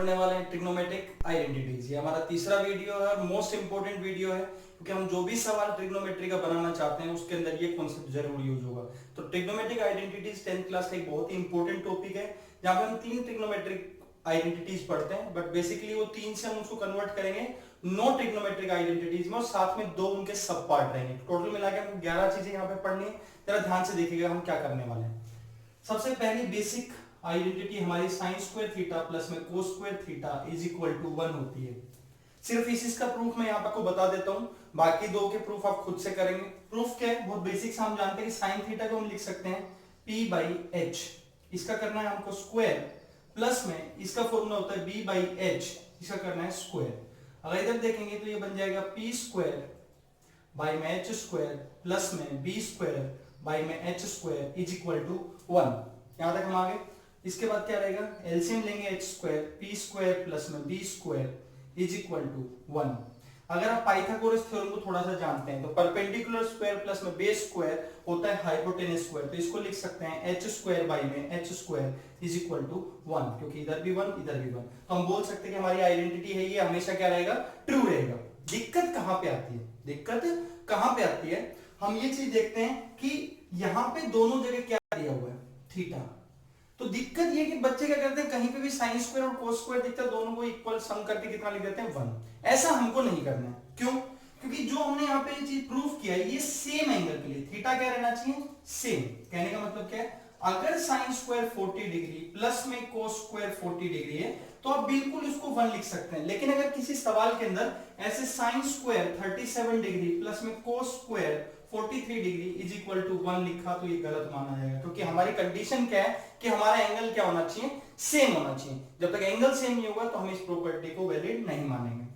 पढ़ने वाले हैं ट्रिग्नोमेट्रिक आइडेंटिटीज। ये हमारा तीसरा वीडियो है और मोस्ट इंपोर्टेंट वीडियो है, क्योंकि हम जो भी सवाल ट्रिग्नोमेट्री का बनाना चाहते हैं उसके अंदर ये कॉन्सेप्ट जरूर यूज होगा। तो ट्रिग्नोमेट्रिक आइडेंटिटीज 10th क्लास का एक बहुत ही इंपॉर्टेंट टॉपिक है, जहां पे हम 3 ट्रिग्नोमेट्रिक आइडेंटिटीज पढ़ते हैं, बट बेसिकली वो 3 से हम उसको कन्वर्ट करेंगे 9 ट्रिग्नोमेट्रिक आइडेंटिटीज में, और साथ में 2 उनके सब पार्ट रहेंगे। टोटल मिला के हमको 11 चीजें यहाँ पे पढ़नी है। जरा ध्यान से देखिएगा हम क्या करने वाले हैं। सबसे पहली बेसिक आइडेंटिटी हमारी साइन स्क्वायर थीटा प्लस में cos square theta is equal to 1 होती है। सिर्फ इसका प्रूफ मैं यहाँ पे आपको बता देता हूँ, बाकी 2 के प्रूफ आप खुद से करेंगे। प्रूफ क्या है, बहुत बेसिक से हम जानते हैं कि साइन थीटा को हम लिख सकते हैं p बाई एच, इसका करना है हमको स्क्वायर, प्लस में इसका फॉर्मूला होता है b बाई एच, इसका करना है स्क्वायर। अगर इधर देखेंगे तो ये बन जाएगा p स्क्वायर बाई में एच स्क्वायर प्लस में b स्क्वायर बाई में H square is equal to 1। यहां तक हम आ गए। इसके बाद क्या रहेगा, एलसीएम लेंगे H square P square plus में B square is equal to 1। अगर आप पाइथागोरस थ्योरम को थोड़ा सा जानते हैं तो परपेंडिकुलर स्क्वायर प्लस में बेस स्क्वायर होता है हाइपोटेनस स्क्वायर, तो इसको लिख सकते हैं एच स्क्वायर बाई में H square is equal to 1, क्योंकि इधर भी 1 इधर भी 1। तो हम बोल सकते हैं कि हमारी आइडेंटिटी है ये हमेशा क्या रहेगा, ट्रू रहेगा। दिक्कत कहां पे आती है, दिक्कत कहां पे आती है, हम ये चीज देखते हैं कि यहां पे दोनों जगह क्या दिया हुआ है, थीटा। तो दिक्कत ये कि बच्चे क्या करते हैं, कहीं पे भी साइन स्क्वायर और कोस स्क्वायर दिखता है, दोनों को इक्वल सम करके कितना लिख देते हैं 1। ऐसा हमको नहीं करना है। क्यों? क्योंकि जो हमने यहाँ पे ये चीज प्रूफ किया है ये सेम एंगल के लिए, थीटा क्या रहना चाहिए, सेम। कहने का मतलब क्या है, अगर साइन स्क्वायर 40 डिग्री प्लस में कोस स्क्वायर 40 डिग्री है तो आप बिल्कुल उसको 1 लिख सकते हैं। लेकिन अगर किसी सवाल के अंदर ऐसे साइन स्क्वायर 37 डिग्री प्लस में cos square 43 degree is equal to 1 लिखा तो ये गलत माना जाएगा, क्योंकि हमारी कंडीशन क्या है कि हमारा एंगल क्या होना चाहिए, सेम होना चाहिए। जब तक एंगल सेम नहीं होगा तो हम इस प्रॉपर्टी को वैलिड नहीं मानेंगे।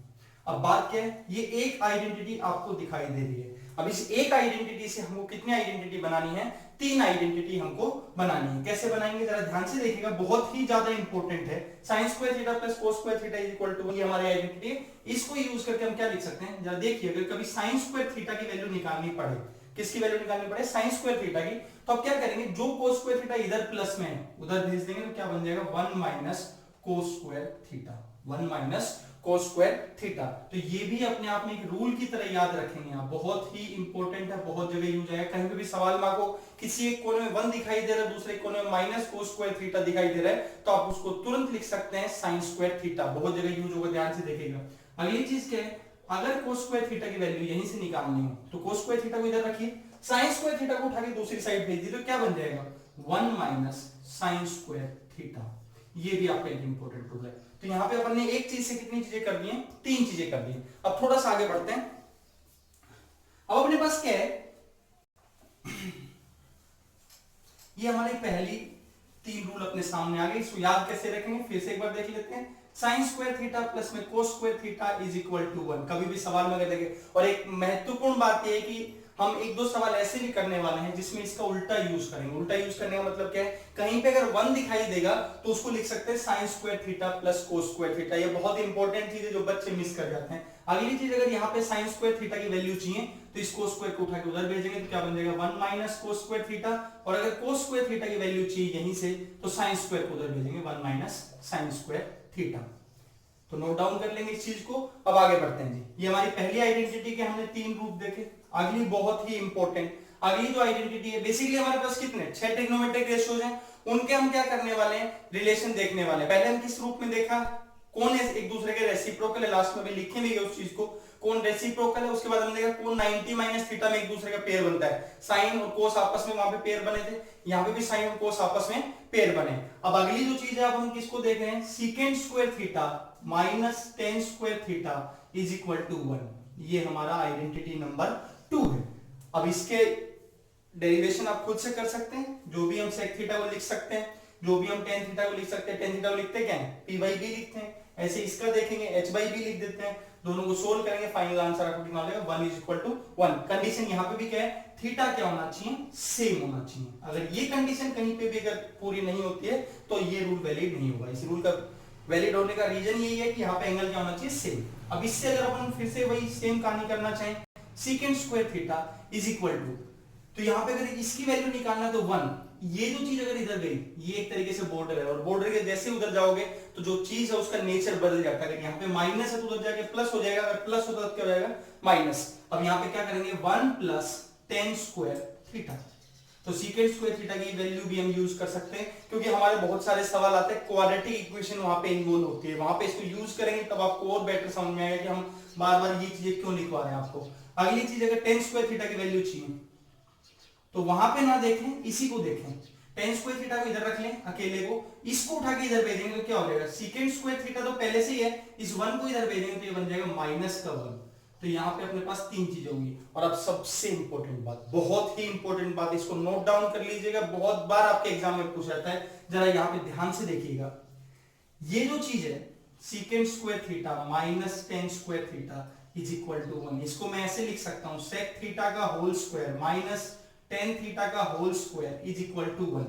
अब बात क्या है, ये एक आइडेंटिटी आपको दिखाई दे रही है। अब इस एक आइडेंटिटी से हमको कितनी आइडेंटिटी बनानी है, 3 आइडेंटिटी हमको बनानी है। कैसे बनाएंगे जरा ध्यान से देखिएगा, बहुत ही ज्यादा इंपॉर्टेंट है। Sine square theta plus cos square theta is equal to, ये हमारी आइडेंटिटी है। इसको यूज करके हम क्या लिख सकते हैं, जरा देखिए, अगर कभी साइन स्क्वायर थीटा की वैल्यू निकालनी पड़े, किसकी वैल्यू निकालनी पड़े, साइन स्क्वायर थीटा की, तो आप क्या करेंगे, जो कोस स्क्वायर थीटा इधर प्लस में है उधर भेज देंगे, तो क्या बन जाएगा 1 minus cos square theta, 1 minus cos square theta. तो ये भी अपने आप में एक रूल की तरह याद रखेंगे आप, बहुत ही इंपॉर्टेंट है, बहुत जगह यूज आएगा। कहीं पे भी सवाल में आपको किसी एक कोने में 1 दिखाई दे रहा है, दूसरे कोने में माइनस कोस स्क्वायर थीटा दिखाई दे रहा है, तो आप उसको तुरंत लिख सकते हैं साइन स्क्वायर थीटा, बहुत जगह यूज होगा, ध्यान से देखिएगा। अगली चीज क्या है, अगर कोस स्क्वायर थीटा की वैल्यू यहीं से निकालनी हो तो कोस स्क्वायर थीटा को इधर रखिए, साइन स्क्वायर थीटा को उठा के दूसरी साइड भेज दीजिए, तो क्या बन जाएगा 1 माइनस साइन स्क्वायर थीटा। ये भी आपका एक इंपॉर्टेंट रूल है। तो यहां पे अपन ने एक चीज से कितनी चीजें कर दी हैं, 3 चीजें कर दी हैं। अब थोड़ा सा आगे बढ़ते हैं। अब अपने पास क्या है, ये हमारी पहली 3 रूल अपने सामने आ गई। इसको याद कैसे रखेंगे फिर से एक बार देख लेते हैं। साइन स्क्वायर थीटा प्लस में cos square theta is equal to 1, कभी भी सवाल में अगर देखें। और एक महत्वपूर्ण बात यह है कि हम 1-2 सवाल ऐसे भी करने वाले हैं जिसमें इसका उल्टा यूज करेंगे। उल्टा यूज करने का मतलब क्या है, कहीं पे अगर 1 दिखाई देगा तो उसको लिख सकते हैं sign square theta plus cos square theta. ये बहुत इंपॉर्टेंट चीज है जो बच्चे मिस कर जाते हैं। अगली चीज, अगर यहाँ पे साइन स्क्वायर थीटा की वैल्यू चाहिए तो इस कोस स्क्वायर को उठा के उधर भेजेंगे, तो क्या बन जाएगा 1 माइनस कोस स्क्वायर थीटा। और अगर कोस स्क्वायर थीटा की वैल्यू चाहिए यहीं से तो साइन स्क्वायर को उधर भेजेंगे, 1 माइनस साइन स्क्वायर थीटा। तो नोट डाउन कर लेंगे इस चीज को। अब आगे बढ़ते हैं जी। ये हमारी पहली आइडेंटिटी के हमने 3 रूप देखे। अगली बहुत ही इंपॉर्टेंट, अगली जो आइडेंटिटी है, बेसिकली हमारे पास कितने 6 ट्रिग्नोमेट्रिक रेशियोज हैं, उनके हम क्या करने वाले हैं, रिलेशन देखने वाले हैं। पहले हम किस रूप में देखा, कौन है एक दूसरे के रेसिप्रोकल है, लास्ट में भी लिखे भी उस चीज को, कौन रेसिप्रोकल है। उसके बाद हमने देखा कौन 90 माइनस थीटा में एक दूसरे का पेयर बनता है। साइन और कोस आपस में वहां पे पेयर बने थे, यहाँ पे भी साइन और कोस आपस में पेयर बने। अब अगली जो चीज है, अब हम किसको देख रहे हैं, secant square theta minus tan square theta is equal to 1। ये हमारा आइडेंटिटी नंबर 2 है। अब इसके डेरिवेशन आप खुद से कर सकते हैं, जो भी हम सेक थीटा को लिख सकते हैं, जो भी हम टेन थीटा को लिख सकते हैं। टेन थीटा को लिखते क्या है, पी बाई बी लिखते हैं। ऐसे इसका देखेंगे एच बाई बी लिख देते हैं, दोनों को सोल्व करेंगे, फाइनल आंसर आपको कितना आ जाएगा 1 इज इक्वल टू 1। कंडीशन यहाँ पे भी क्या है, थीटा क्या होना चाहिए, सेम होना चाहिए। अगर ये कंडीशन कहीं पे भी अगर पूरी नहीं होती है तो ये रूल वैलिड नहीं होगा। इस रूल का वैलिड होने का रीजन यही है कि यहाँ पे एंगल क्या होना चाहिए, सेम। अब इससे अगर अपन फिर से वही सेम कहानी करना चाहें, secant square theta is equal to, तो यहाँ पे अगर इसकी वैल्यू निकालना तो 1, ये जो चीज अगर इधर गई, ये एक तरीके से बॉर्डर है, और बॉर्डर के जैसे उधर जाओगे तो जो चीज है उसका नेचर बदल जाता है। अगर यहाँ पे माइनस है तो उधर जाके प्लस हो जाएगा, अगर प्लस होता तो क्या हो जाएगा, माइनस। अब यहाँ पे क्या करेंगे, 1 प्लस टेन स्क्वायर थीटा। तो सीकेंट स्क्वायर थीटा की वैल्यू भी हम यूज कर सकते हैं, क्योंकि हमारे बहुत सारे सवाल आते हैं क्वाड्रेटिक इक्वेशन वहां पे इन्वॉल्व होती है, वहां पे इसको यूज करेंगे तब आपको और बेटर समझ में आएगा कि हम बार बार ये चीजें क्यों लिखवा रहे हैं आपको। अगली चीज, अगर टेन स्क्वायर थीटा की वैल्यू चाहिए तो वहां पे ना देखें, इसी को देखें। टेन स्क्वायर थीटा को इधर रख लें अकेले को, इसको उठा के इधर भेजेंगे तो क्या हो जाएगा, सीकेंट स्क्वायर थीटा तो पहले से ही है, इस 1 को इधर भेजेंगे तो ये बन जाएगा माइनस का 1। तो यहाँ पे अपने पास 3 चीजें होंगी। और अब सबसे इंपॉर्टेंट बात, बहुत ही इंपॉर्टेंट बात, इसको नोट डाउन कर लीजिएगा, बहुत बार आपके एग्जाम में पूछा जाता है, जरा यहाँ पे ध्यान से देखिएगा। ये जो चीज है secant square theta minus tan square theta is equal to 1, इसको मैं ऐसे लिख सकता हूं, सेक थीटा का whole square minus tan theta का whole square is equal to 1।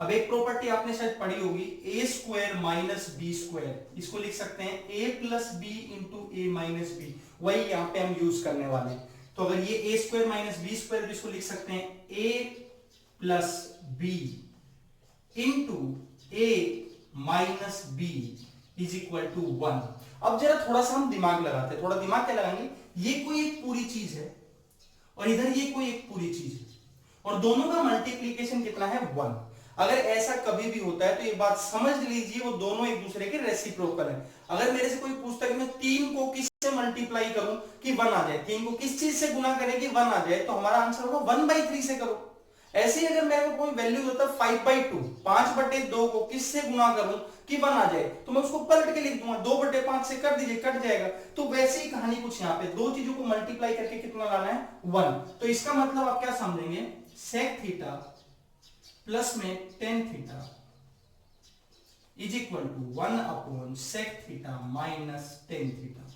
अब एक प्रॉपर्टी आपने शायद पढ़ी होगी, A square minus B square, इसको लिख सकते हैं A plus B into A minus B, वही यहां पे हम यूज करने वाले हैं। तो अगर ये A square minus B square, इसको लिख सकते हैं A plus B into A minus B is equal to 1। अब जरा थोड़ा सा हम दिमाग लगाते हैं, थोड़ा दिमाग क्या लगाएंगे, ये कोई एक पूरी चीज है और इधर ये कोई एक पूरी चीज है, और दोनों का मल्टीप्लीकेशन कितना है, 1। अगर ऐसा कभी भी होता है तो ये बात समझ लीजिए वो दोनों एक दूसरे के रेसिप्रोकल है। अगर मेरे से कोई पूछता है कि मैं 3 को किससे मल्टीप्लाई करूं कि 1 आ जाए, 3 को किस चीज से गुना करें कि 1 आ जाए, तो हमारा आंसर होगा 1/3 से करो। ऐसे ही अगर मेरे को कोई वैल्यू होता है 5/2, 5/2 को किससे गुना करूं कि 1 आ जाए, तो मैं उसको पलट के लिख दूंगा 2/5 से कर दीजिए, कट जाएगा। तो वैसे ही कहानी कुछ यहाँ पे, दो चीजों को मल्टीप्लाई करके कितना लाना है, 1। तो इसका मतलब आप क्या समझेंगे, सेक थीटा प्लस में tan theta is equal to 1 upon sec theta minus tan theta.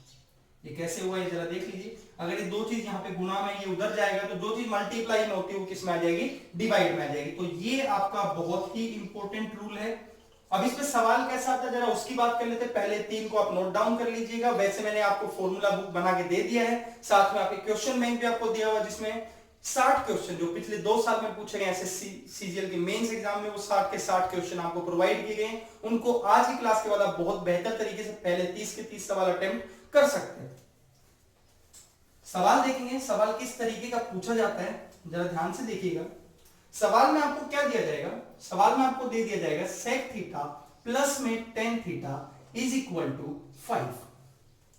ये कैसे हुआ है जरा देख लीजिए। अगर ये दो चीज यहाँ पे गुना में, ये उधर जाएगा, तो जो चीज मल्टीप्लाई में होती है वो किस में आ जाएगी, डिवाइड में आ जाएगी। तो ये आपका बहुत ही इंपॉर्टेंट रूल है। अब इस पे सवाल कैसा आता है जरा उसकी बात कर लेते हैं। पहले 3 को आप नोट डाउन कर लीजिएगा। वैसे मैंने आपको फॉर्मूला बुक बना के दे दिया है, साथ में आपके क्वेश्चन बैंक भी आपको दिया हुआ, जिसमें 60 क्वेश्चन जो पिछले 2 साल में पूछे गए एसएससी सीजीएल के मेंस एग्जाम में, वो 60 के 60 क्वेश्चन आपको प्रोवाइड किए गए। उनको आज की क्लास के बाद आप बहुत बेहतर तरीके से पहले 30 के 30 सवाल अटेम्प्ट कर सकते हैं। सवाल देखेंगे, सवाल किस तरीके का पूछा जाता है जरा ध्यान से देखिएगा। सवाल में आपको क्या दिया जाएगा, सवाल में आपको दे दिया जाएगा सेक थीटा प्लस में tan theta is equal to 5,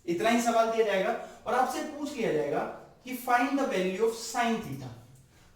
इतना ही सवाल दिया जाएगा। और आपसे पूछ लिया जाएगा कि find the value of sine theta.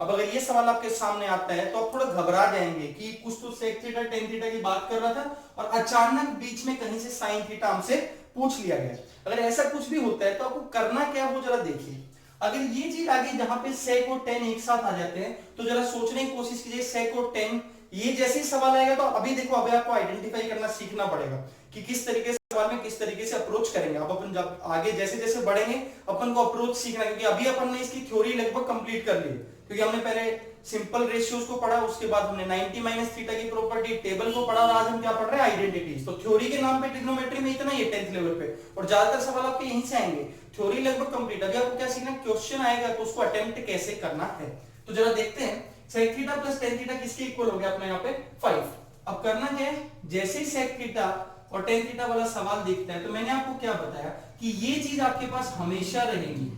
अब अगर ये सवाल आपके सामने आता है तो आप थोड़ा घबरा जाएंगे कि कुछ तो सेक थीटा टेन थीटा की बात कर रहा था और अचानक बीच में कहीं से साइन थीटा हमसे पूछ लिया गया। अगर ऐसा कुछ भी होता है तो आपको करना क्या है वो जरा देखिए। अगर ये चीज आ गई जहां पे सेक और टेन एक साथ आ जाते हैं तो जरा सोचने की कोशिश कीजिए, सेक और टेन, ये जैसे ही सवाल आएगा तो अभी देखो, अभी आपको आइडेंटिफाई करना सीखना पड़ेगा कि किस तरीके से सवाल में किस तरीके से अप्रोच करेंगे। अब अपन जब आगे जैसे जैसे बढ़ेंगे अपन को अप्रोच सीखना, क्योंकि अभी अपन ने इसकी थ्योरी लगभग कंप्लीट कर ली, क्योंकि हमने पहले सिंपल रेशियोज को पढ़ा, उसके बाद हमने 90 माइनस थीटा की प्रॉपर्टी टेबल को पढ़ा, और आज हम क्या पढ़ रहे हैं, आइडेंटिटीज। तो थ्योरी के नाम पे ट्रिग्नोमेट्री में इतना ही है 10th लेवल पे, और ज्यादातर सवाल आपके यहीं से आएंगे। थ्योरी लगभग कंप्लीट, अभी आपको क्या सीखना, क्वेश्चन आएगा तो उसको अटेम्प्ट कैसे करना है। तो जरा देखते हैं, sec theta plus tan theta किसके इक्वल हो गया अपने यहाँ पे 5। अब करना क्या है, जैसे ही सेक थीटा और टेन थीटा वाला सवाल दिखता है तो मैंने आपको क्या बताया कि ये चीज आपके पास हमेशा रहेगी,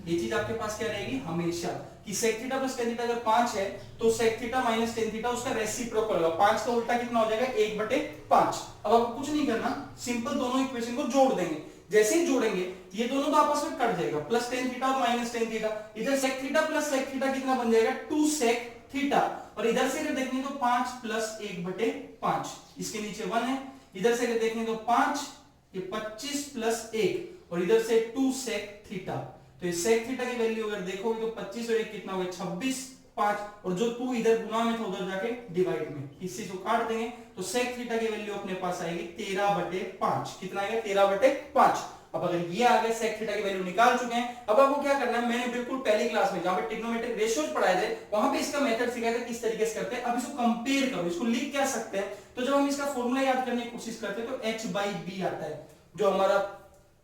ये चीज आपके पास क्या रहेगी हमेशा, कि sec theta plus tan theta अगर 5 है तो sec theta minus tan theta उसका रेसिप्रोकल होगा। 5 का उल्टा कितना हो जाएगा, 1/5। अब आपको कुछ नहीं करना, सिंपल दोनों इक्वेशन को जोड़ देंगे। जैसे ही जोड़ेंगे ये दोनों तो आपस में कट जाएगा, प्लस टेन थीटा और माइनस टेन थीटा। इधर sec theta plus sec theta कितना बन जाएगा, 2 सेक थीटा। और इधर से अगर देखेंगे तो 5 प्लस 1/5, इसके नीचे 1 है। इधर से अगर देखेंगे तो 5, ये 25 प्लस 1, और इधर से 2 सेक थीटा। तो ये सेक थीटा की वैल्यू अगर देखोगे तो 25 और 1 कितना हो गया, 26, 5, और जो 2 इधर गुना में था उधर जाके डिवाइड में, इसी को काट देंगे तो सेक थीटा की वैल्यू अपने पास आएगी 13/5। कितना आएगा, 13/5। अब अगर ये आ गया, सेक थीटा की वैल्यू निकाल चुके हैं, अब आपको क्या करना है, मैंने बिल्कुल पहली क्लास में जहां पे ट्रिग्नोमेट्रिक रेशियोज पढ़ाए थे वहां पे इसका मेथड सिखाया था किस तरीके से करते हैं। अब इसको कंपेयर करो, इसको लिख क्या सकते हैं, तो जब हम इसका फॉर्मूला याद करने की कोशिश करते हैं तो h/b आता है, जो हमारा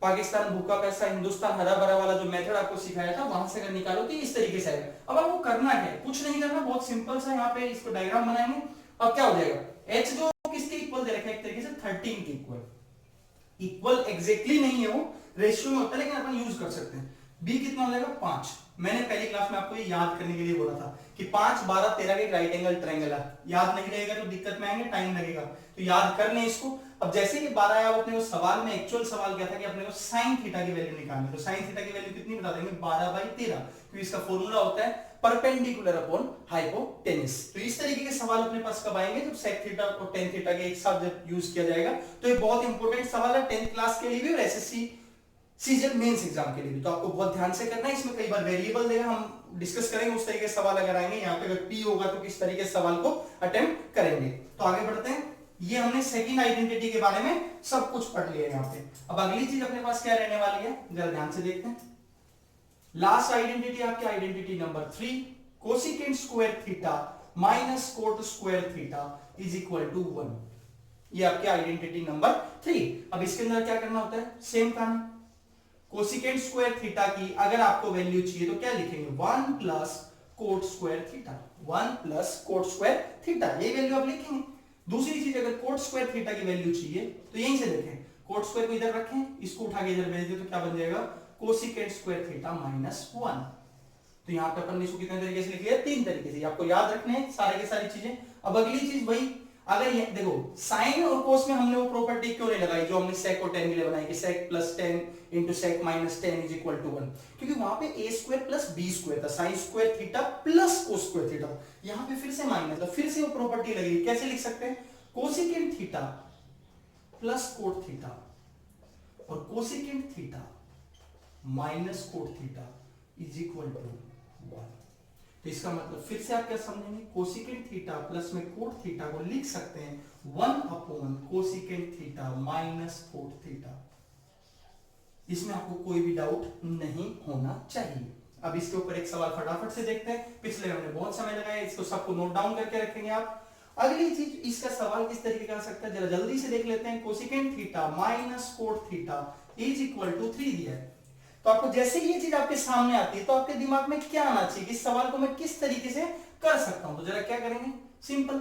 पाकिस्तान भूखा पैसा, हिंदुस्तान हरा भरा वाला जो मेथड आपको सिखाया था वहां से अगर निकालो तो इस तरीके से आएगा। अब आपको करना क्या है, कुछ नहीं करना, बहुत सिंपल सा यहाँ पे इसको डायग्राम बनाएंगे। अब क्या हो जाएगा, एच जो किसके इक्वल दे रखा है, एक तरीके से 13 के इक्वल, इक्वल एग्जैक्टली नहीं है वो, रेशियो में होता है लेकिन अपन यूज कर सकते हैं। बी कितना हो जाएगा 5। मैंने पहली क्लास में आपको ये याद करने के लिए बोला था कि 5 12 13 के राइट एंगल ट्रायंगल है। याद नहीं रहेगा तो दिक्कत में आएंगे, टाइम लगेगा, तो याद कर लें इसको। अब जैसे कि 12 आया, अपने को सवाल में एक्चुअल सवाल क्या था कि अपने को sin थीटा की वैल्यू निकालनी, तो sin थीटा की वैल्यू कितनी बता देंगे 12/13, क्योंकि इसका फॉर्मूला होता है परपेंडिकुलर अपॉन हाइपोटेन्यूस। तो इस तरीके के सवाल अपने पास कब आएंगे, जब sec थीटा और tan थीटा के एक साथ जब यूज किया जाएगा। तो ये बहुत इंपॉर्टेंट सवाल है 10th क्लास के लिए भी और एसएससी सीजन मेंस एग्जाम के लिए भी, तो आपको बहुत ध्यान से करना है। इसमें कई बार वेरिएबल देगा, हम डिस्कस करेंगे उस तरीके के सवाल अगर आएंगे। यहाँ पे अगर पी होगा तो किस तरीके से सवाल को अटेम्प्ट करेंगे। तो आगे बढ़ते हैं। ये हमने सेकंड आइडेंटिटी के बारे में सब कुछ पढ़ लिया यहाँ पे। अब अगली चीज अपने पास क्या रहने वाली है, जरा ध्यान से देखते हैं। लास्ट आइडेंटिटी आपकी identity number 3, cosecant square theta minus cot square theta is equal to 1। ये आपकी आइडेंटिटी नंबर 3। अब इसके अंदर क्या करना होता है, सेम कहानी, कोसिकेंट स्क्वायर थीटा की अगर आपको वैल्यू चाहिए तो क्या लिखेंगे, 1 plus coat square theta, 1 plus coat square theta, ये वैल्यू आप लिखेंगे। दूसरी चीज, अगर कोट स्क्वायर थीटा की वैल्यू चाहिए तो यहीं से देखें, कोट स्क्वायर को इधर रखें, इसको उठा के इधर भेज दे तो क्या बन जाएगा, कोसिकेंट स्क्वायर थीटा माइनस 1। तो यहाँ पे अपन ने इसको कितने तरीके से लिख लिया, 3 तरीके से, आपको याद रखने हैं सारे के सारी चीजें। अब अगली चीज वही, अगर ये देखो साइन और कोस में हमने वो प्रॉपर्टी क्यों नहीं लगाई जो हमने सेक और टेन के लिए बनाई कि sec plus 10 into sec minus 10 is equal to 1, क्योंकि वहां पे A square plus B square था, sine square theta plus cos square theta, यहाँ पे फिर से माइनस, तो फिर से वो प्रॉपर्टी लगी। कैसे लिख सकते हैं, cosecant theta plus cot theta और cosecant theta minus cot theta is equal to 1। तो इसका मतलब फिर से आप क्या समझेंगे, कोसिकेंट थीटा प्लस में कोट थीटा को लिख सकते हैं 1 upon cosecant theta minus cot theta. इसमें आपको कोई भी डाउट नहीं होना चाहिए। अब इसके ऊपर एक सवाल फटाफट से देखते हैं, पिछले हमने बहुत समय लगाया, इसको सबको नोट डाउन करके रखेंगे आप। अगली चीज, इसका सवाल किस तरीके का आ सकता है, जरा जल्दी से देख लेते हैं। Cosecant theta minus cot theta is equal to 3 दिया है, तो आपको जैसे ये चीज आपके सामने आती है तो आपके दिमाग में क्या आना चाहिए, इस सवाल को मैं किस तरीके से कर सकता हूं। तो जरा क्या करेंगे, सिंपल,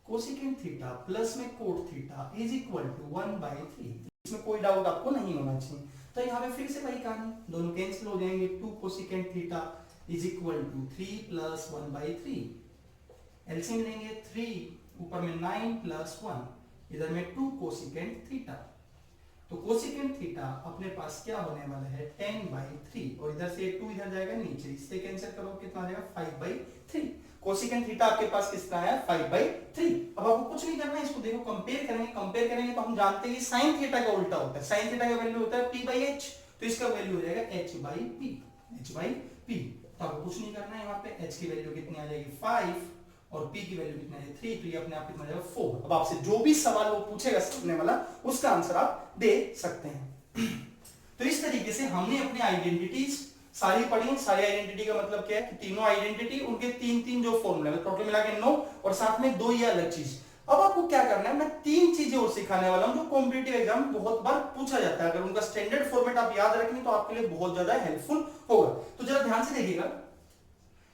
कोसिकेंट थीटा प्लस में cot theta is equal to 1/3, इसमें कोई डाउट आपको नहीं होना चाहिए। तो यहाँ पे फिर से वही कहानी, दोनों कैंसिल हो जाएंगे, 2 cosecant theta is equal to 3 plus 1/3, LCM लेंगे 3 ऊपर में 9 प्लस 1, इधर में 2 कोसिकेंट थीटा, तो कोसिकेंट थीटा अपने पास क्या होने वाला है 10/3, और इधर से 2 इधर जाएगा नीचे, इससे कैंसिल करो कितना आ जाएगा 5/3। कोसिकेंट थीटा आपके पास कितना आया 5/3। अब आपको कुछ नहीं करना है, इसको देखो कंपेयर करेंगे, कंपेयर करेंगे तो हम जानते हैं कि साइन थीटा का उल्टा होता है, साइन थीटा का वैल्यू होता है p/h, तो इसका वैल्यू हो जाएगा h/p। तो आपको कुछ नहीं करना है, यहाँ पे h की वैल्यू कितनी आ जाएगी 5 और p की वैल्यू कितना है 3, तो ये अपने आप कितना आ जाएगा 4। अब आपसे जो भी सवाल वो पूछेगा सामने वाला, उसका आंसर आप दे सकते हैं। तो इस तरीके से हमने अपनी आइडेंटिटीज सारी पढ़ी। सारी आइडेंटिटी का मतलब क्या है कि तीनों आइडेंटिटी, उनके 3 जो फॉर्मूले, टोटल मिला के 9 और साथ में 2 ये अलग चीज। अब आपको क्या करना है, मैं 3 चीजें और सिखाने वाला हूं जो कॉम्पिटिटिव एग्जाम बहुत बार पूछा जाता है। अगर उनका स्टैंडर्ड फॉर्मेट आप याद रखेंगे तो आपके लिए बहुत ज्यादा हेल्पफुल होगा। तो जरा ध्यान से देखिएगा,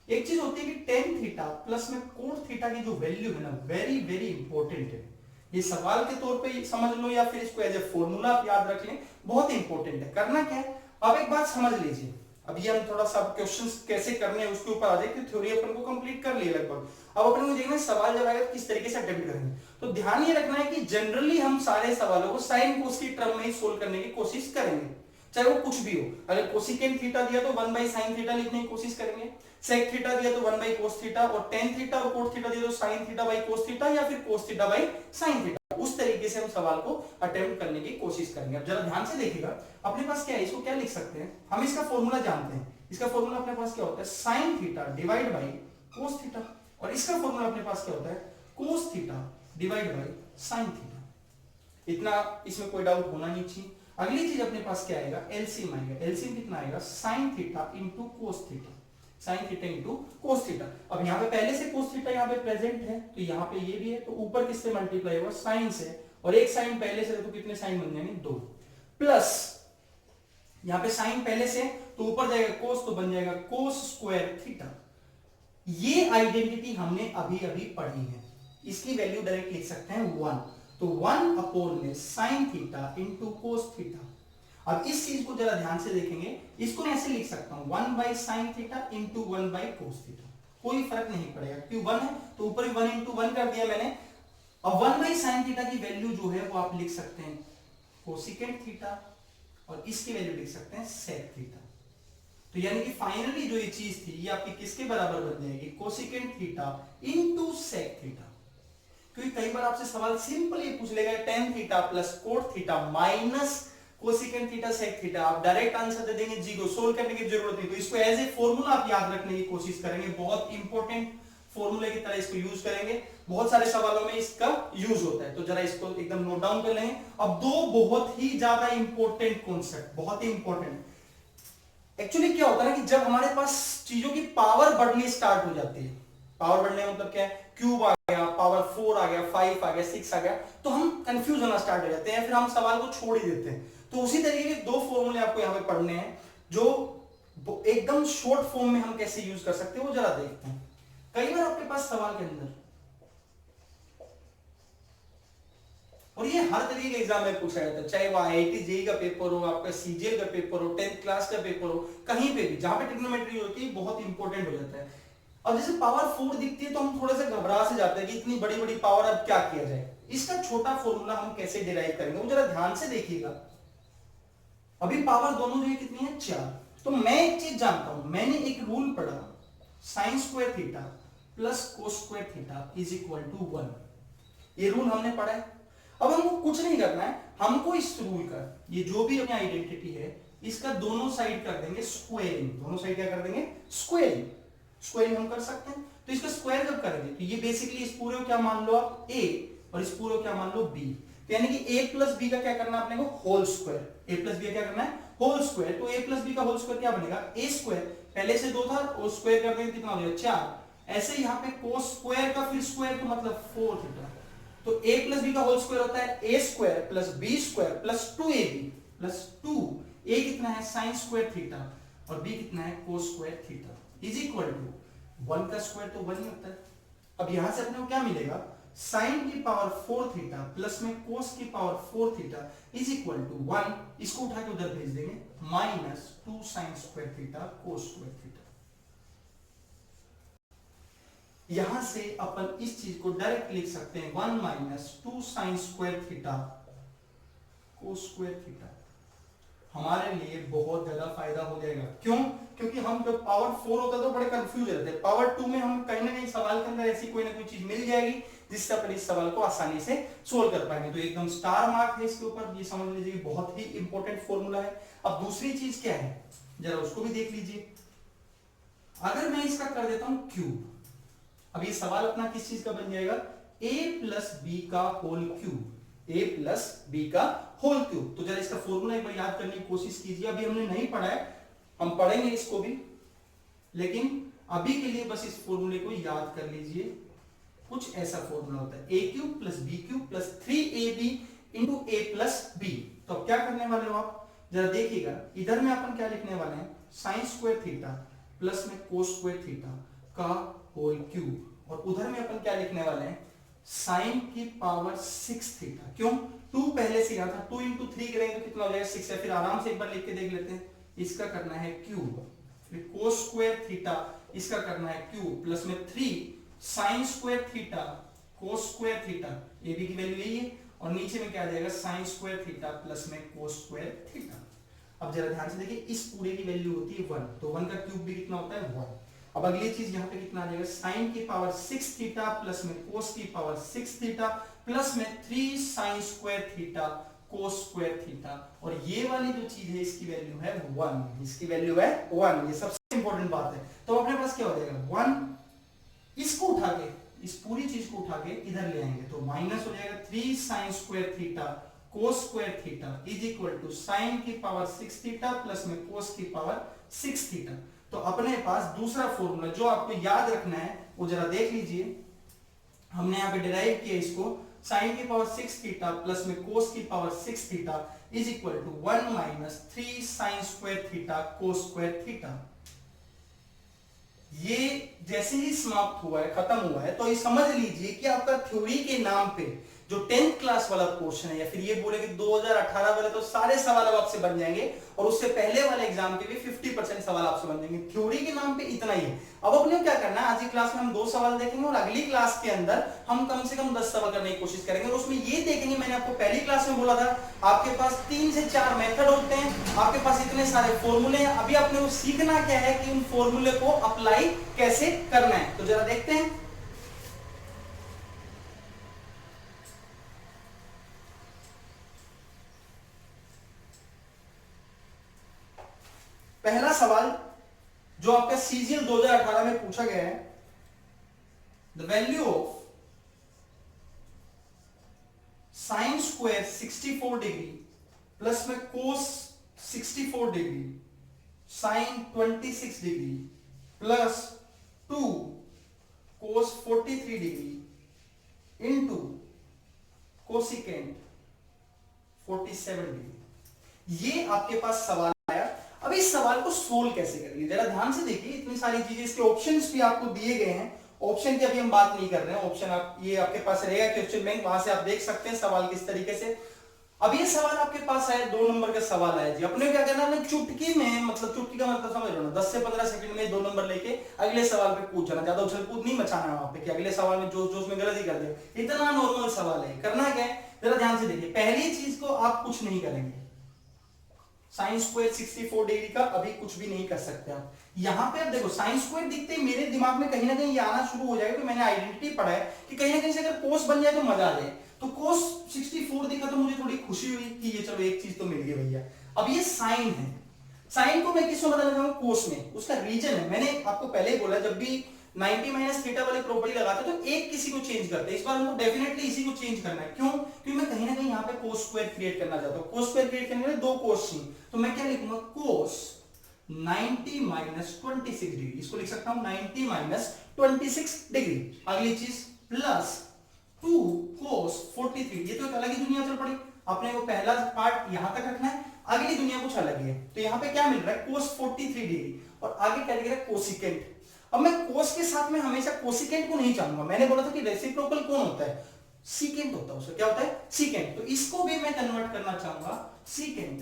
एक चीज होती है कि टेन थीटा प्लस में कोट थीटा की जो वैल्यू है ना, वेरी वेरी इंपॉर्टेंट है। ये सवाल के तौर पे समझ लो या फिर इसको एज ए फॉर्मूला आप याद रख लें, बहुत इंपॉर्टेंट है। करना क्या है, अब एक बात समझ लीजिए, अभी हम थोड़ा सा क्वेश्चंस कैसे करने हैं उसके ऊपर आ जाए, कि थ्योरी अपन को कंप्लीट कर लिया लगभग। अब अपन को देखना है सवाल जब आएगा किस तरीके से अटेम्प्ट करेंगे। तो ध्यान ये रखना है कि जनरली हम सारे सवालों को साइन कोस की टर्म में ही सोल्व करने की कोशिश करेंगे, चाहे वो कुछ भी हो। अगर कोसिकेंट थीटा दिया तो 1/sin थीटा लिखने की कोशिश करेंगे, सेक थीटा दिया तो 1/cos थीटा, और टेन थीटा और कोट थीटा दिया तो sin theta by cos theta या फिर cos theta by sin theta. उस तरीके से हम सवाल को अटेम्प्ट करने की कोशिश करेंगे। अब जरा ध्यान से देखिएगा, अपने पास क्या है, इसको क्या लिख सकते हैं हम, इसका फॉर्मूला जानते हैं। इसका फॉर्मूला अपने पास क्या होता है, sin theta divide by cos theta, और इसका फॉर्मूला अपने पास क्या होता है, cos theta divide by sin theta. इतना इसमें कोई डाउट होना नहीं चाहिए। अगली चीज अपने पास क्या आएगा, एलसीएम आएगा। एलसीएम कितना आएगा, sin theta into cos theta, sin theta into cos theta. अब यहाँ पे पहले से cos थीटा यहाँ पे प्रेजेंट है, तो यहाँ पे ये भी है, तो ऊपर किससे मल्टीप्लाई होगा, sin से, और एक साइन पहले से, तो कितने साइन बन जाएंगे 2। प्लस यहां पे साइन पहले से तो ऊपर जाएगा कोस तो बन जाएगा कोस स्क्वायर थीटा। ये आइडेंटिटी हमने अभी अभी पढ़ी है, इसकी वैल्यू डायरेक्ट लिख सकते हैं 1, तो 1 अपॉन में sine theta into cos theta. अब इस चीज को जरा ध्यान से देखेंगे, इसको मैं ऐसे लिख सकता हूं 1 by sine theta into 1 by cos theta, कोई फर्क नहीं पड़ेगा क्योंकि 1 है तो ऊपर भी 1 इंटू 1 कर दिया मैंने। अब 1 बाई साइन थीटा की वैल्यू जो है वो आप लिख सकते हैं कोसिकेंट थीटा और इसकी वैल्यू लिख सकते हैं सेक थीटा। तो यानी कि फाइनली जो ये चीज थी ये आपकी किसके बराबर बन जाएगी, cosecant theta into sec theta. क्योंकि कई बार आपसे सवाल सिंपल ये पूछ लेगा tan theta plus cot theta minus cosecant theta sec theta, आप डायरेक्ट आंसर दे देंगे, जी को सोल्व करने की जरूरत नहीं। तो इसको एज ए फॉर्मूला आप याद रखने की कोशिश करेंगे, बहुत इंपॉर्टेंट फॉर्मूले की तरह इसको यूज करेंगे, बहुत सारे सवालों में इसका यूज होता है, तो जरा इसको एकदम नोट डाउन कर लेंगे। अब दो बहुत ही ज्यादा इंपॉर्टेंट कॉन्सेप्ट, बहुत ही इंपॉर्टेंट। एक्चुअली क्या होता है ना कि जब हमारे पास चीजों की पावर बढ़नी स्टार्ट हो जाती है, पावर बढ़ने मतलब क्या है, क्यूब आ गया, पावर 4 आ गया, 5 आ गया, 6 आ गया, तो हम कंफ्यूज होना स्टार्ट हो जाते हैं, फिर हम सवाल को छोड़ ही देते हैं। तो उसी तरीके के दो फॉर्मूले आपको यहां पे पढ़ने हैं जो एकदम शॉर्ट फॉर्म में हम कैसे यूज कर सकते हैं वो जरा देखते हैं। कई बार आपके पास सवाल के अंदर, और ये हर तरीके के एग्जाम में पूछा जाता है, चाहे वो आईआईटी जेईई का पेपर हो, आपका सीजीएल का पेपर हो, 10th क्लास का पेपर हो, कहीं पे भी जहां पे ट्रिग्नोमेट्री होती है बहुत इंपॉर्टेंट हो जाता है। अब जैसे पावर 4 दिखती है तो हम थोड़ा सा घबरा से जाते हैं कि इतनी बड़ी बड़ी पावर अब क्या किया जाए, इसका छोटा फॉर्मूला हम कैसे डिराइव करेंगे वो जरा ध्यान से देखिएगा। अभी पावर दोनों जगह कितनी है, 4। तो मैं एक चीज जानता हूं, मैंने एक रूल पढ़ा, sine square theta plus cos square theta is equal to 1। ये रूल हमने पढ़ा है। अब हमको कुछ नहीं करना है, हमको इस रूल का, ये जो भी अपनी आइडेंटिटी है, इसका दोनों साइड कर देंगे स्क्वायरिंग। दोनों साइड क्या कर देंगे, स्क्वायरिंग। स्क्वायरिंग हम कर सकते हैं, तो इसका स्क्वायर जब करेंगे तो ये बेसिकली इस पूरे को क्या मान लो आप a और इस पूरे को क्या मान लो b, तो यानी कि a प्लस बी का क्या करना है अपने को, whole square. a plus B का क्या करना है, होल स्क्वायर। तो a प्लस बी का होल स्क्वायर क्या बनेगा, a स्क्वायर, पहले से 2 था और स्क्वायर कर देंगे कितना हो जाएगा 4। ऐसे यहाँ पे कोस स्क्वायर का फिर स्क्वायर तो मतलब 4 थीटा। तो a प्लस बी का होल स्क्वायर होता है a square plus b square plus 2ab plus 2। a कितना है साइन स्क्वायर थीटा और b कितना है cos square theta is equal to 1 का स्क्वायर तो 1 ही होता है। अब यहां से अपने को क्या मिलेगा, साइन की पावर 4 थीटा प्लस में कोस की power 4 theta is equal to 1, इसको उठा के उधर भेज देंगे, minus 2 sine square theta cos square theta. यहां से अपन इस चीज को डायरेक्ट लिख सकते हैं 1 minus 2 sine square theta cos square theta. हमारे लिए बहुत ज्यादा फायदा हो जाएगा। क्यों, क्योंकि हम जब पावर 4 होता है तो बड़े कंफ्यूज रहते हैं, पावर 2 में हम कहीं ना कहीं सवाल के अंदर ऐसी कोई ना कोई चीज मिल जाएगी जिससे अपन इस सवाल को आसानी से सोल्व कर पाएंगे। तो एकदम स्टार मार्क है इसके ऊपर, ये समझ लीजिए बहुत ही इंपॉर्टेंट फॉर्मूला है। अब दूसरी चीज क्या है जरा उसको भी देख लीजिए। अगर मैं इसका कर देता हूं क्यूब, अब ये सवाल अपना किस चीज का बन जाएगा, a प्लस बी का whole cube, a plus B का होल क्यूब। तो जरा इसका फॉर्मूला एक बार याद करने की कोशिश कीजिए, अभी हमने नहीं पढ़ा है, हम पढ़ेंगे इसको भी, लेकिन अभी के लिए बस इस फॉर्मूले को याद कर लीजिए। कुछ ऐसा फॉर्मूला होता है a cube plus B cube plus 3ab into a plus B. तो अब क्या करने वाले हो आप, जरा देखिएगा, इधर में अपन क्या लिखने वाले हैं, साइन स्क्वायर थीटा प्लस में कोस स्क्वायर थीटा का होल क्यूब, और उधर में अपन क्या लिखने वाले हैं, साइन की पावर 6 थीटा। क्यों, 2 पहले से था, 2 इंटू 3 करेंगे तो कितना हो जाएगा 6 है। फिर आराम से एक बार लिख के देख लेते हैं, इसका करना है क्यूब, फिर कोस स्क्वायर थीटा इसका करना है क्यूब प्लस में 3 sine square theta cos square theta, A B की वैल्यू यही है, और नीचे में क्या आ जाएगा साइन स्क्वायर थीटा प्लस में कोस स्क्वायर थीटा। अब जरा ध्यान से देखिए, इस पूरे की वैल्यू होती है 1, तो 1 का क्यूब भी कितना होता है 1। अब अगली चीज यहाँ पे कितना आ जाएगा, साइन की पावर 6 थीटा प्लस में कोस की पावर 6 थीटा प्लस में 3 sine square theta cos square theta, और ये वाली जो चीज है इसकी वैल्यू है 1, इसकी वैल्यू है 1। ये सबसे इंपॉर्टेंट बात है। तो अपने पास क्या हो जाएगा 1, इसको उठा के, इस पूरी चीज को उठा के इधर ले आएंगे तो माइनस हो जाएगा 3 sine square theta cos square theta is equal to sine की पावर 6 थीटा प्लस में कोस की पावर 6 थीटा। तो अपने पास दूसरा फॉर्मूला जो आपको याद रखना है वो जरा देख लीजिए, हमने यहां पे डिराइव किया इसको साइन की पावर 6 थीटा प्लस में कोस की power 6 theta is equal to 1 minus 3 sine square theta cos square theta. ये जैसे ही समाप्त हुआ है, खत्म हुआ है, तो ये समझ लीजिए कि आपका थ्योरी के नाम पे जो 10th क्लास वाला पोर्शन है, या फिर ये बोले कि 2018 वाले तो सारे सवाल अब आपसे बन जाएंगे, और उससे पहले वाले एग्जाम के भी 50% सवाल आपसे बन जाएंगे। थ्योरी के नाम पे इतना ही है। अब अपने क्या करना है, आज की क्लास में हम 2 सवाल देखेंगे और अगली क्लास के अंदर हम कम से कम 10 सवाल करने की कोशिश करेंगे, और उसमें ये देखेंगे, मैंने आपको पहली क्लास में बोला था आपके पास 3 से 4 मेथड होते हैं, आपके पास इतने सारे फॉर्मूले हैं। अभी आपने वो सीखना क्या है कि उन फॉर्मूले को अप्लाई कैसे करना है, तो जरा देखते हैं। पहला सवाल जो आपका सीजीएल 2018 में पूछा गया है, the value of sine square 64 degree plus में कोस 64 डिग्री साइन 26 डिग्री प्लस 2 कोस 43 डिग्री इंटू कोसिकेंट 47 डिग्री। ये आपके पास सवाल आया। अब इस सवाल को सोल्व कैसे करेंगे, जरा ध्यान से देखिए। इतनी सारी चीजें, इसके ऑप्शंस भी आपको दिए गए हैं। ऑप्शन की अभी हम बात नहीं कर रहे हैं, ऑप्शन आप ये आपके पास रहेगा क्वेश्चन बैंक, वहां से आप देख सकते हैं सवाल किस तरीके से। अब ये सवाल आपके पास आया, 2 नंबर का सवाल आया जी। अपने क्या करना है, अपने चुटकी में, मतलब चुटकी का मतलब समझ लो ना, 10 से 15 सेकंड में 2 नंबर लेके अगले सवाल पे पूछ जाना। ज्यादा उछल कूद नहीं मचाना है वहां पे कि अगले सवाल में जो उसमें गलती कर दे। इतना नॉर्मल सवाल है। करना क्या है, जरा ध्यान से देखिए। पहली चीज को आप कुछ नहीं करेंगे, साइन स्क्वायर 64 डिग्री का अभी कुछ भी नहीं कर सकते आप। यहां पे आप देखो, साइन स्क्वायर दिखते ही मेरे दिमाग में कहीं ना कहीं ये आना शुरू हो जाएगा, तो मैंने आइडेंटिटी पढ़ा है कि कहीं ना कहीं से अगर कोस बन जाए तो मजा आ जाए। तो कोस 64 दिखा तो मुझे थोड़ी खुशी हुई कि ये चलो एक चीज तो मिल गई भैया। अब ये साइन है, साइन को मैं किसमें बदलना चाहूंगा, कोस में। उसका रीजन है, मैंने आपको पहले ही बोला, जब भी 90 माइनस थीटा वाली प्रॉपर्टी लगाते तो एक किसी को चेंज करते हैं। इस बार हमको डेफिनेटली इसी को चेंज करना है। क्यों? क्योंकि मैं कहीं ना कहीं यहाँ पे कोस स्क्वायर क्रिएट करना चाहता हूँ। कोस स्क्वायर क्रिएट करने के लिए 2 कोस चाहिए, तो मैं क्या लिखूंगा, कोस 90 माइनस 26 डिग्री। इसको लिख सकता हूं 90 माइनस 26 डिग्री। अगली चीज प्लस 2 कोस 43। ये तो एक अलग ही दुनिया चल पड़ी। अपने को पहला पार्ट यहां तक रखना है, अगली दुनिया कुछ अलग है। तो यहाँ पे क्या मिल रहा है, कोस 43 डिग्री, और आगे क्या लिख रहा है, कोसिकेंट। अब मैं कोस के साथ में हमेशा कोसिकेंट को नहीं चाहूंगा। मैंने बोला था कि रेसिप्रोकल कौन होता है, सीकेंट होता है। उसका क्या होता है, सीकेंट। तो इसको भी मैं कन्वर्ट करना चाहूंगा सीकेंट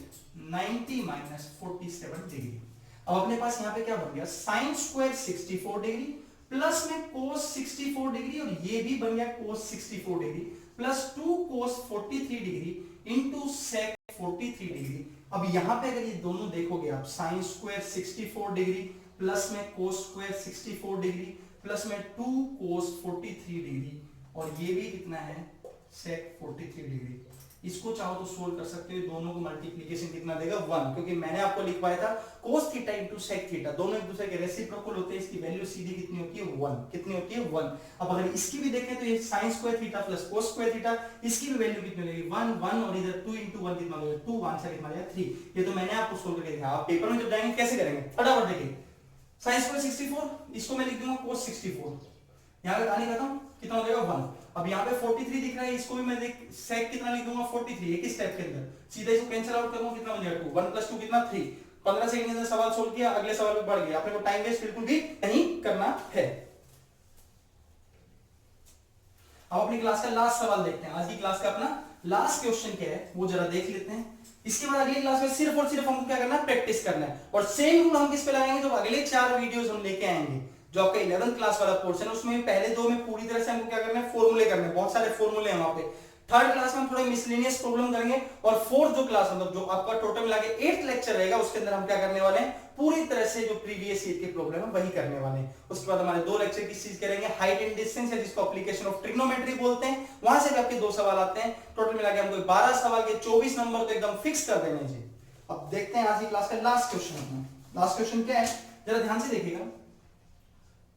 90 माइनस 47 डिग्री। अब अपने पास यहाँ पे क्या बन गया, साइन स्क्वायर 64 डिग्री प्लस में कोस 64 डिग्री, और ये भी बन गया कोस 64 डिग्री प्लस 2 कोस 43 डिग्री इंटू सेक 43 डिग्री। अब यहां पे अगर ये दोनों देखोगे आप, साइन स्क्वायर 64 डिग्री प्लस में कोस स्क्वायर 64 डिग्री प्लस में 2 कोस 43 डिग्री, और ये भी कितना है, सेक 43 डिग्री। इसको चाहो तो सोल्व कर सकते हो। दोनों को मल्टीप्लिकेशन कितना देगा, 1, क्योंकि मैंने आपको लिखवाया था cos theta into sec theta, दोनों एक दूसरे के रेसिप्रोकल होते हैं। इसकी वैल्यू सीधी कितनी होती है, 1। कितनी होती है, 1। अब अगर इसकी भी देखें तो ये sign square theta plus cos square theta, इसकी भी वैल्यू कितनी लगेगी, 1 1, और इधर 2 इंटू 1 कितना लगेगा, 2, 1 से कितना लगेगा, 3। ये तो मैंने आपको सोल्व करके दिखाया। आप पेपर में जब जाएंगे कैसे करेंगे, फटाफट देखिए। साइन स्क्वायर 64, इसको मैं लिख दूंगा कोस 64, यहां पे कहानी खत्म, कितना हो जाएगा, 1। अब यहाँ पे 43 दिख रहा है, इसको भी मैं देख सेक कितना लिख दूंगा, 43, एक ही स्टेप के अंदर। सीधा इसको कैंसिल आउट करूंगा, कितना बन जाएगा, 2, 1 प्लस 2 कितना, 3। 15 सेकंड के अंदर सवाल सोल्व किया, अगले सवाल पे बढ़ गया। अपने को टाइम वेस्ट बिल्कुल भी नहीं करना है। अब अपनी क्लास का लास्ट सवाल देखते हैं। आज की क्लास का अपना लास्ट क्वेश्चन क्या है वो जरा देख लेते हैं। इसके बाद अगली क्लास में सिर्फ और सिर्फ हमको क्या करना है, प्रैक्टिस करना है। और सेम रूल हम किस पे लगाएंगे, जो अगले 4 वीडियोस हम लेके आएंगे, जो आपका 11th क्लास वाला पोर्शन है, उसमें पहले 2 में पूरी तरह से हमको क्या करना है, फॉर्मूले करने हैं। बहुत सारे फॉर्मूले हैं वहां पे। 3rd क्लास में हम थोड़ा मिसलेनियस प्रॉब्लम करेंगे, और 4th जो क्लास मतलब जो आपका टोटल मिला के 8th लेक्चर रहेगा, उसके अंदर हम क्या करने वाले हैं, पूरी तरह से जो प्रीवियस ईयर के प्रॉब्लम है वही करने वाले हैं। उसके बाद हमारे 2 लेक्चर किस चीज करेंगे, हाइट एंड डिस्टेंस है, जिसको एप्लीकेशन ऑफ ट्रिग्नोमेट्री बोलते हैं। वहां से भी आपके 2 सवाल आते हैं। टोटल मिला के हमको 12 सवाल के 24 नंबर तो एकदम फिक्स कर देने चाहिए। अब देखते हैं आज की क्लास का लास्ट क्वेश्चन अपना। लास्ट क्वेश्चन क्या है, जरा ध्यान से देखिएगा।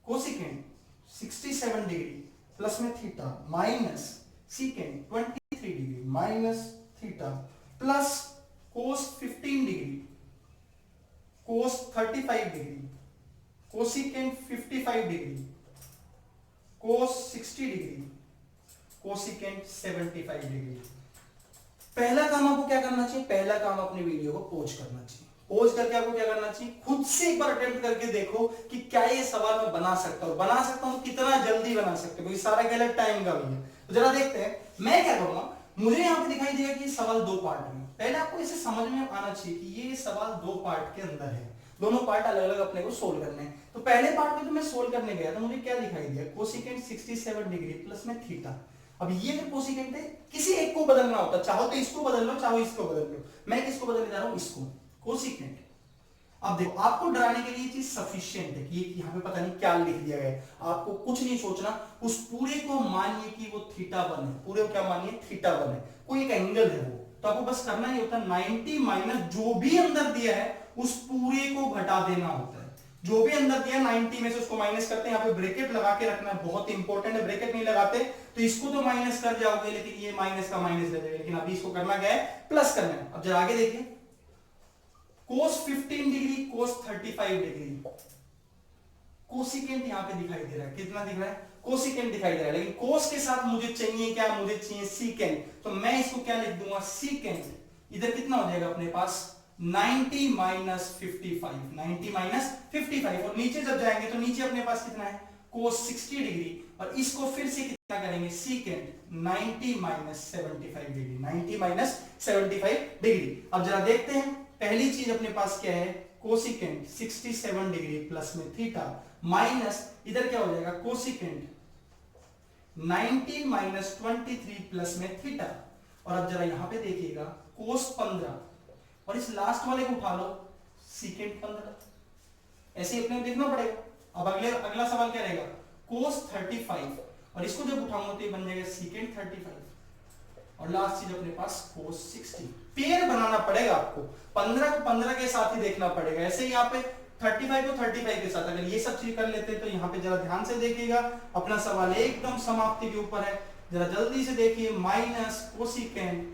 कोसिकेंट 67 डिग्री प्लस में theta minus secant 23 degree minus theta plus कोस 15 डिग्री कोस 35 डिग्री कोसिकेंट 55 डिग्री कोस 60 डिग्री कोसिकेंट 75 डिग्री। पहला काम आपको क्या करना चाहिए, पहला काम अपनी वीडियो को पॉज करना चाहिए। पॉज करके आपको क्या करना चाहिए, खुद से एक बार अटेम्प्ट करके देखो कि क्या ये सवाल मैं बना सकता हूं, बना सकता हूं कितना जल्दी बना सकते हो, क्योंकि सारा खेल टाइम का भी है। तो जरा देखते हैं मैं क्या करूंगा। मुझे यहाँ पे दिखाई देगा कि सवाल दो पार्ट में, पहले आपको इसे समझ में आना चाहिए कि ये सवाल दो पार्ट के अंदर है, दोनों पार्ट अलग अलग अपने को सोल्व करने हैं। तो पहले पार्ट में तो मैं सोल्व करने गया तो मुझे क्या दिखाई दिया, कोसिकेंट 67 डिग्री प्लस में थीटा। अब ये अगर कोसिकेंट है, किसी एक को बदलना होता, चाहो तो इसको बदल लो, चाहो इसको बदल लो, मैं किसको बदलने जा रहा हूं, इसको, कोसिकेंट। अब देखो आपको डराने के लिए चीज सफिशिएंट है कि यहाँ पे पता नहीं क्या लिख दिया गया है, आपको कुछ नहीं सोचना, उस पूरे को मानिए कि वो थीटा 1 है, पूरे को क्या मानिए, थीटा 1 है, कोई एक एंगल है वो, तो आपको बस करना ही होता है 90 माइनस जो भी अंदर दिया है उस पूरे को घटा देना होता है। जो भी अंदर दिया 90 में से उसको माइनस करते हैं, यहाँ पे ब्रैकेट लगा के रखना है, बहुत इंपॉर्टेंट है, ब्रैकेट नहीं लगाते तो इसको तो माइनस कर जाओगे लेकिन ये माइनस का माइनस ले जाएगा, लेकिन अभी इसको करना क्या है, प्लस करना है। अब जरा आगे देखिए, cos 15 degree cos 35 degree, cosecant यहाँ पे दिखाई दे रहा है, कितना दिख रहा है, कोसिकेंट दिखाई दे रहा है, लेकिन cos के साथ मुझे चाहिए क्या, मुझे चाहिए सीकेंट, तो मैं इसको क्या लिख दूंगा, सीकेंट। इधर कितना हो जाएगा अपने पास 90 माइनस 55, 90 माइनस 55, और नीचे जब जाएंगे तो नीचे अपने पास कितना है, cos 60 डिग्री, और इसको फिर से कितना करेंगे, secant 90 minus 75 degree, 90 minus 75 degree. अब जरा देखते हैं पहली चीज अपने पास क्या है, कोसिकेंट 67 डिग्री प्लस में थीटा माइनस इधर क्या हो जाएगा, कोसिकेंट 90 माइनस 23 प्लस में थीटा। और अब जरा यहां पे देखिएगा कोस 15 और इस लास्ट वाले को उठा लो, सीकेंट 15, ऐसे ही अपने को देखना पड़ेगा। अब अगला सवाल क्या रहेगा, कोस 35 और इसको जब उठाऊंगा तो ये बन जाएगा सीकेंट 35, और लास्ट चीज अपने पास कोस 60। पेयर बनाना पड़ेगा आपको, 15 को 15 के साथ ही देखना पड़ेगा, ऐसे ही यहाँ पे 35 को 35 के साथ। अगर ये सब चीज कर लेते हैं तो यहाँ पे जरा ध्यान से देखिएगा, अपना सवाल एकदम समाप्ति के ऊपर है, जरा जल्दी से देखिए, माइनस कोसिकेंट,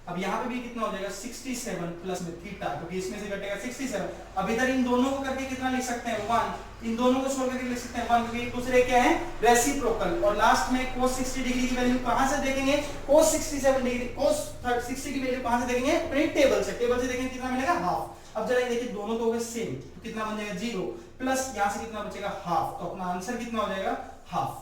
अब यहाँ पे भी कितना हो जाएगा 67 प्लस में थीटा, क्योंकि इसमें से घटेगा 67। अब इधर इन दोनों को करके कितना लिख सकते हैं 1, इन दोनों को छोड़ करके लिख सकते हैं 1, क्योंकि एक दूसरे क्या है, रेसिप्रोकल। और लास्ट में cos 60 डिग्री की वैल्यू कहां से देखेंगे, cos 67 डिग्री, cos 60 की वैल्यू कहां से देखेंगे, अपनी टेबल से देखेंगे कितना मिलेगा, हाफ। अब जरा ये देखिए दोनों तो हो गए सेम, तो कितना बन जाएगा 0 प्लस यहां से कितना बचेगा हाफ, तो अपना आंसर कितना हो जाएगा, हाफ।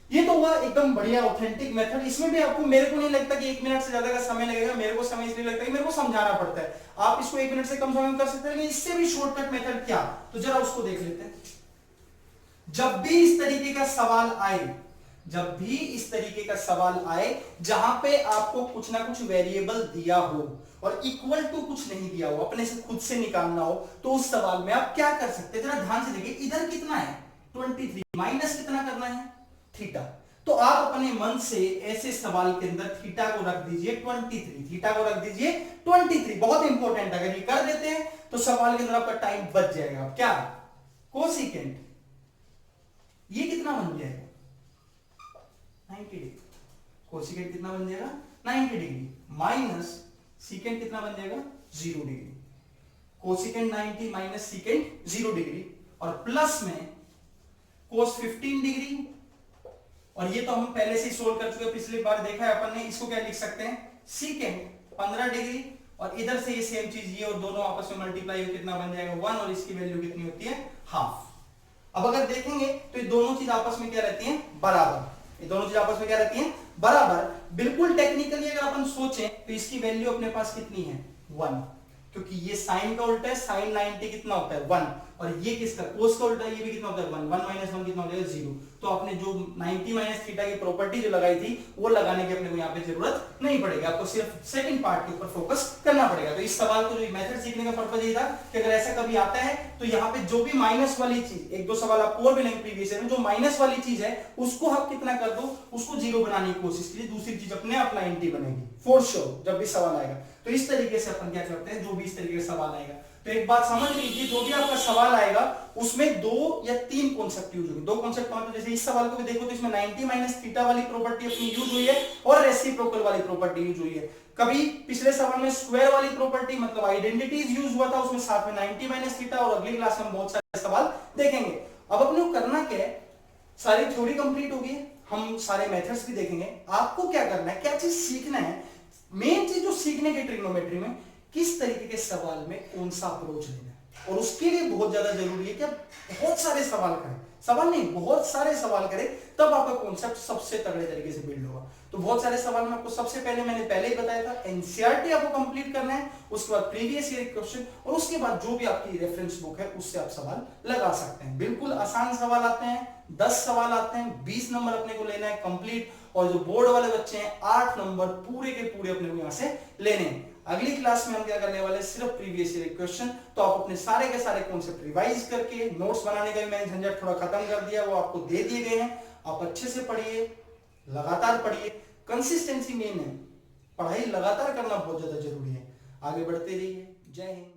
ये तो हुआ एकदम बढ़िया ऑथेंटिक मेथड। इसमें भी आपको, मेरे को नहीं लगता कि 1 मिनट से ज्यादा का समय लगेगा, मेरे को समय इसलिए लगता है कि मेरे को समझाना पड़ता है, आप इसको 1 मिनट से कम समय में कर सकते हैं, लेकिन इससे भी शॉर्टकट मेथड क्या, तो जरा उसको देख लेते हैं। जब भी इस तरीके का सवाल आए, जब भी इस तरीके का सवाल आए जहां पे आपको कुछ ना कुछ वेरिएबल दिया हो और इक्वल टू कुछ नहीं दिया हो, अपने से खुद से निकालना हो, तो उस सवाल में आप क्या कर सकते हैं, जरा ध्यान से देखिए। इधर कितना है 23, माइनस कितना करना है, थीटा। तो आप अपने मन से ऐसे सवाल के अंदर थीटा को रख दीजिए 23, थीटा को रख दीजिए 23, बहुत इंपॉर्टेंट। अगर ये कर देते हैं तो सवाल के अंदर आपका टाइम बच जाएगा। क्या, कोसिकेंट ये कितना बन जाएगा 90 डिग्री, कोसिकेंट कितना बन जाएगा 90 डिग्री, माइनस सीकेंट कितना बन जाएगा 0 degree, cosecant 90 minus secant 0 degree, और प्लस में कोस 15 डिग्री, और ये तो हम पहले से ही सोल्व कर चुके हैं, पिछली बार देखा है अपन ने। इसको क्या लिख सकते हैं, सीकेंट 15 डिग्री, और इधर से ये सेम चीज, ये और दोनों आपस में मल्टीप्लाई हो कितना बन जाएगा 1, और इसकी वैल्यू कितनी होती है, हाफ। अब अगर देखेंगे तो ये दोनों चीज आपस में क्या रहती हैं, बराबर, ये दोनों चीज आपस में क्या रहती हैं, बराबर। बिल्कुल टेक्निकली अगर अपन सोचें तो इसकी वैल्यू अपने पास कितनी है 1, क्योंकि ये साइन का उल्टा है, साइन 90 कितना होता है 1, और ये किसका, कोस का उल्टा है, ये भी कितना होता है 1, 1 माइनस 1 कितना हो जाएगा 0। तो आपने जो 90 माइनस थीटा की प्रॉपर्टी जो लगाई थी वो लगाने की अपने को यहाँ पे जरूरत नहीं पड़ेगी, आपको सिर्फ सेकंड पार्ट के ऊपर फोकस करना पड़ेगा। तो इस सवाल को जो मेथड सीखने का पर्पज ये था कि अगर ऐसा कभी आता है तो यहाँ पे जो भी माइनस वाली चीज, एक दो सवाल आपको और भी लेंगे प्रीवियस ईयर में, जो माइनस वाली चीज है उसको आप कितना कर दो, उसको 0 बनाने की कोशिश कीजिए, दूसरी चीज अपने आप 90 बनेगी फॉर श्योर जब भी सवाल आएगा। तो इस तरीके से अपन क्या करते हैं, जो भी इस तरीके का सवाल आएगा, तो एक बात समझ लीजिए, जो भी आपका सवाल आएगा उसमें 2 या 3 कॉन्सेप्ट यूज होंगे। 2 कॉन्सेप्ट कौन, जैसे इस सवाल को भी देखो तो इसमें 90 माइनस थीटा वाली प्रॉपर्टी अपनी यूज हुई है और रेसिप्रोकल वाली प्रॉपर्टी यूज हुई है। कभी पिछले सवाल में स्क्वायर वाली प्रॉपर्टी मतलब आइडेंटिटीज यूज हुआ था, उसमें साथ में 90 माइनस थीटा, और अगली क्लास में बहुत सारे सवाल देखेंगे। अब अपने को करना क्या है, सारी थ्योरी कंप्लीट हो गई है, हम सारे मेथड्स भी देखेंगे। आपको क्या करना है, क्या चीज सीखना है, मेन चीज जो सीखने की ट्रिग्नोमेट्री में किस तरीके के सवाल में कौन सा अप्रोच लेना है, और उसके लिए बहुत ज्यादा जरूरी है कि आप बहुत सारे सवाल करें, सवाल नहीं बहुत सारे सवाल करें, तब आपका कॉन्सेप्ट सबसे तगड़े तरीके से बिल्ड होगा। तो बहुत सारे सवाल में आपको सबसे पहले मैंने पहले ही बताया था एनसीईआरटी आपको कंप्लीट करना है, उसके बाद प्रीवियस ईयर क्वेश्चन, और उसके बाद जो भी आपकी रेफरेंस बुक है उससे आप सवाल लगा सकते हैं। बिल्कुल आसान सवाल आते हैं, 10 सवाल आते हैं, 20 नंबर अपने को लेना है कंप्लीट, और जो बोर्ड वाले बच्चे हैं 8 नंबर पूरे के पूरे अपने को यहां से लेने हैं। अगली क्लास में हम क्या करने वाले, सिर्फ प्रीवियस ईयर क्वेश्चन। तो आप अपने सारे के सारे कॉन्सेप्ट रिवाइज करके, नोट्स बनाने का भी मैंने झंझट थोड़ा खत्म कर दिया, वो आपको दे दिए गए हैं। आप अच्छे से पढ़िए, लगातार पढ़िए, कंसिस्टेंसी मेन है, पढ़ाई लगातार करना बहुत ज्यादा जरूरी है। आगे बढ़ते रहिए। जय हिंद।